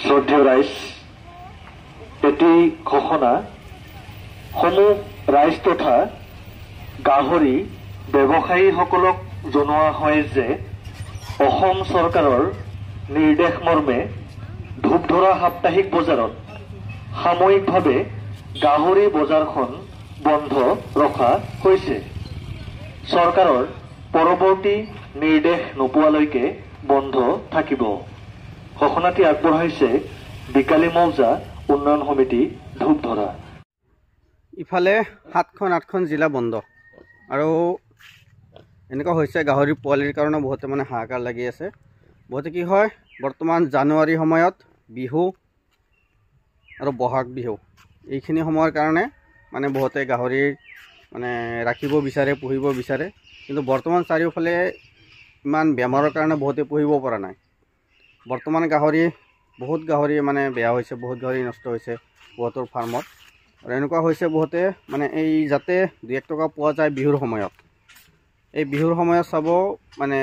শ্ৰদ্ধেয় ৰাইজ, এটি ঘোষণা সমূহ ৰাইজ তথা গাহৰি ব্যৱসায়ীসকলক জনোৱা হয় যে অসম চৰকাৰৰ নিৰ্দেশ মৰ্মে ধূপধৰা সাপ্তাহিক বজাৰত সাময়িকভাৱে গাহৰি বজাৰখন বন্ধ ৰখা হৈছে। চৰকাৰৰ পৰৱৰ্তী নিৰ্দেশ নোপোৱালৈকে বন্ধ থাকিব। ঘোষণাটি আগবঢ়াইছে বিকালী মৌজা উন্নয়ন সমিতি ধূপধৰা। ইফালে 7খন-8খন জিলা বন্ধ আৰু এনেকুৱা হৈছে গাহৰি পোৱালিৰ কাৰণে বহুতে মানে হাহাকাৰ লাগি আছে। বহুতে কি হয়, বৰ্তমান জানুৱাৰী সময়ত বিহু আৰু বহাগ বিহু এইখিনি সময়ৰ কাৰণে মানে বহুতে গাহৰি মানে ৰাখিব বিচাৰে, পুহিব বিচাৰে, কিন্তু বৰ্তমান চাৰিওফালে ইমান বেমাৰৰ কাৰণে বহুতে পুহিব পৰা নাই। বৰ্তমান বহুত গাহৰি মানে বেয়া হৈছে, বহুত গাহৰি নষ্ট হৈছে বহুতৰ ফাৰ্মত। আৰু এনেকুৱা হৈছে বহুতে মানে এই যাতে 2-1 টকা পোৱা যায় বিহুৰ সময়ত, এই বিহুৰ সময়ত চাব মানে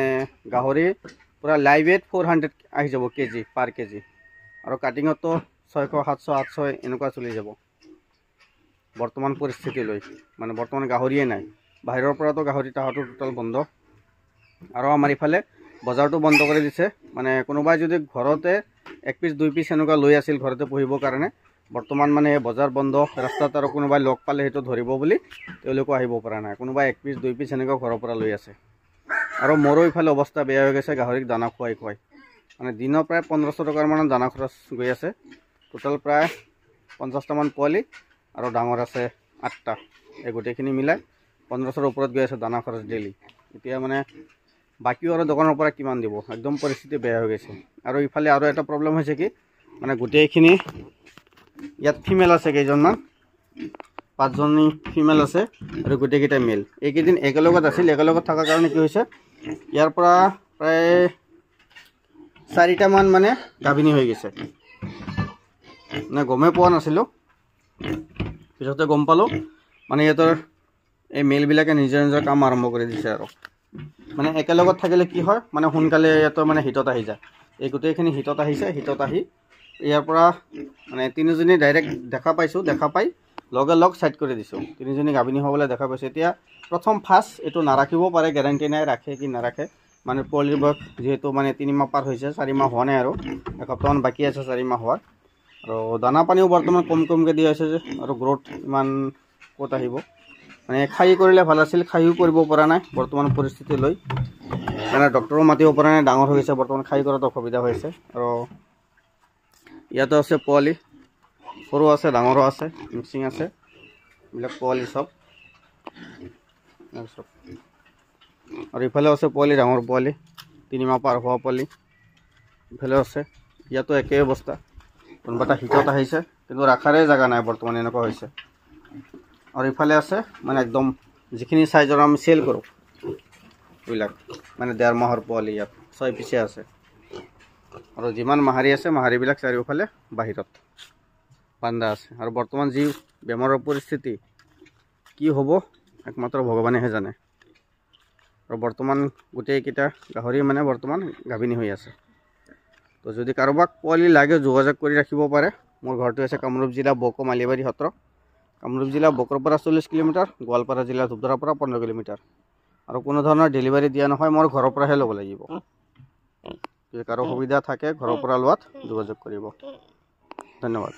গাহৰি পূৰা লাইভ ৱেট 400 আহি যাব কেজি পাৰ কেজি, আৰু কাটিঙতো 600, 700, 800 এনেকুৱা চলি যাব বৰ্তমান পৰিস্থিতিলৈ। মানে বৰ্তমান গাহৰিয়ে নাই, বাহিৰৰ পৰাতো গাহৰি তাহাঁতৰ টোটাল বন্ধ। আৰু আমাৰ ইফালে বজাৰটো বন্ধ কৰি দিছে। মানে কোনোবাই যদি ঘৰতে 1 পিচ 2 পিচ এনেকুৱা লৈ আছিল ঘৰতে পুহিবৰ কাৰণে, বৰ্তমান মানে বজাৰ বন্ধ। ৰাস্তাত আৰু কোনোবাই লগ পালে সেইটো ধৰিব বুলি তেওঁলোকো আহিব পৰা নাই। কোনোবাই 1 পিচ 2 পিচ এনেকুৱা ঘৰৰ পৰা লৈ আছে। আৰু মোৰো ইফালে অৱস্থা বেয়া হৈ গৈছে গাহৰিক দানা খুৱাই মানে দিনৰ প্ৰায় 1500 টকাৰ মান দানা খৰচ গৈ আছে। টোটাল প্ৰায় 50টামান পোৱালি আৰু ডাঙৰ আছে 8টা। এই গোটেইখিনি মিলাই 1500ৰ ওপৰত গৈ আছে দানা খৰচ ডেইলি। এতিয়া মানে বাকীও আৰু দোকানৰ পৰা কিমান দিব, একদম পৰিস্থিতি বেয়া হৈ গৈছে। আৰু ইফালে আৰু এটা প্ৰব্লেম হৈছে কি, মানে গোটেইখিনি ইয়াত ফিমেল আছে কেইজনমান, 5জনী ফিমেল আছে আৰু গোটেইকেইটা মেল। এইকেইদিন একেলগত আছিল, একেলগত থকাৰ কাৰণে কি হৈছে, ইয়াৰ পৰা প্ৰায় 4টামান মানে গাভিনী হৈ গৈছে। মানে গমেই পোৱা নাছিলোঁ, পিছতে গম পালোঁ। মানে ইহঁতৰ এই মেলবিলাকে নিজৰ নিজৰ কাম আৰম্ভ কৰি দিছে। আৰু মানে একেলগত থাকিলে কি হয়, মানে সোনকালে ইহঁতৰ মানে হিটত আহি যায়। এই গোটেইখিনি হিটত আহিছে, হিটত আহি ইয়াৰ পৰা মানে 3জনী ডাইৰেক্ট দেখা পাইছোঁ, দেখা পাই লগে লগ ছাইড কৰি দিছোঁ। 3জনী গাভিনী হ'বলৈ দেখা পাইছোঁ। এতিয়া ফাৰ্ষ্ট এইটো নাৰাখিব পাৰে, গেৰাণ্টি নাই ৰাখে কি নাৰাখে। মানে পোৱালিৰ বয়স যিহেতু মানে 3 মাহ পাৰ হৈছে, 4 মাহ হোৱা নাই, আৰু এসপ্তাহমান বাকী আছে 4 মাহ হোৱাৰ। আৰু দানা পানীও বৰ্তমান কমকৈ দিয়া হৈছে যে, আৰু গ্ৰ'থ ইমান ক'ত আহিব। মানে খাই কৰিলে ভাল আছিল, খাইও কৰিব পৰা নাই বৰ্তমান পৰিস্থিতি লৈ। মানে ডক্টৰো মাতিব পৰা নাই, ডাঙৰ হৈ গৈছে বৰ্তমান, খাই কৰাত অসুবিধা হৈছে। আৰু ইয়াতো আছে পোৱালি, সৰু আছে ডাঙৰো আছে, মিক্সিং আছে, এইবিলাক পোৱালি চব। আৰু ইফালেও আছে পোৱালি, ডাঙৰ পোৱালি, 3 মাহ পাৰ হোৱা পোৱালি ইফালেও আছে। ইয়াতো একেই অৱস্থা, কোনোবা এটা হিটত আহিছে কিন্তু ৰখাৰে জেগা নাই বৰ্তমান, এনেকুৱা হৈছে। আৰু ইফালে আছে মানে একদম যিখিনি চাইজৰ আমি চেল কৰোঁ এইবিলাক, মানে 1.5 মাহৰ পোৱালি ইয়াত 6 পিছে আছে। আৰু যিমান মাহাৰী আছে, মাহাৰীবিলাক চাৰিওফালে বাহিৰত বান্ধা আছে। আৰু বৰ্তমান যি বেমাৰৰ পৰিস্থিতি কি হ'ব একমাত্ৰ ভগৱানেহে জানে। আৰু বৰ্তমান গোটেইকেইটা গাহৰি মানে বৰ্তমান গাভিনী হৈ আছে। তো যদি কাৰোবাক পোৱালি লাগে যোগাযোগ কৰি ৰাখিব পাৰে। মোৰ ঘৰটো আছে কামৰূপ জিলা বকো মালিবাৰী সত্ৰ, কামৰূপ জিলা বকৰ পৰা 40 কিলোমিটাৰ, গোৱালপাৰা জিলা ধূপধৰাৰ পৰা 15 কিলোমিটাৰ। আৰু কোনো ধৰণৰ ডেলিভাৰী দিয়া নহয়, মোৰ ঘৰৰ পৰাহে ল'ব লাগিব। যদি কাৰো সুবিধা থাকে ঘৰৰ পৰা লোৱাত যোগাযোগ কৰিব। ধন্যবাদ।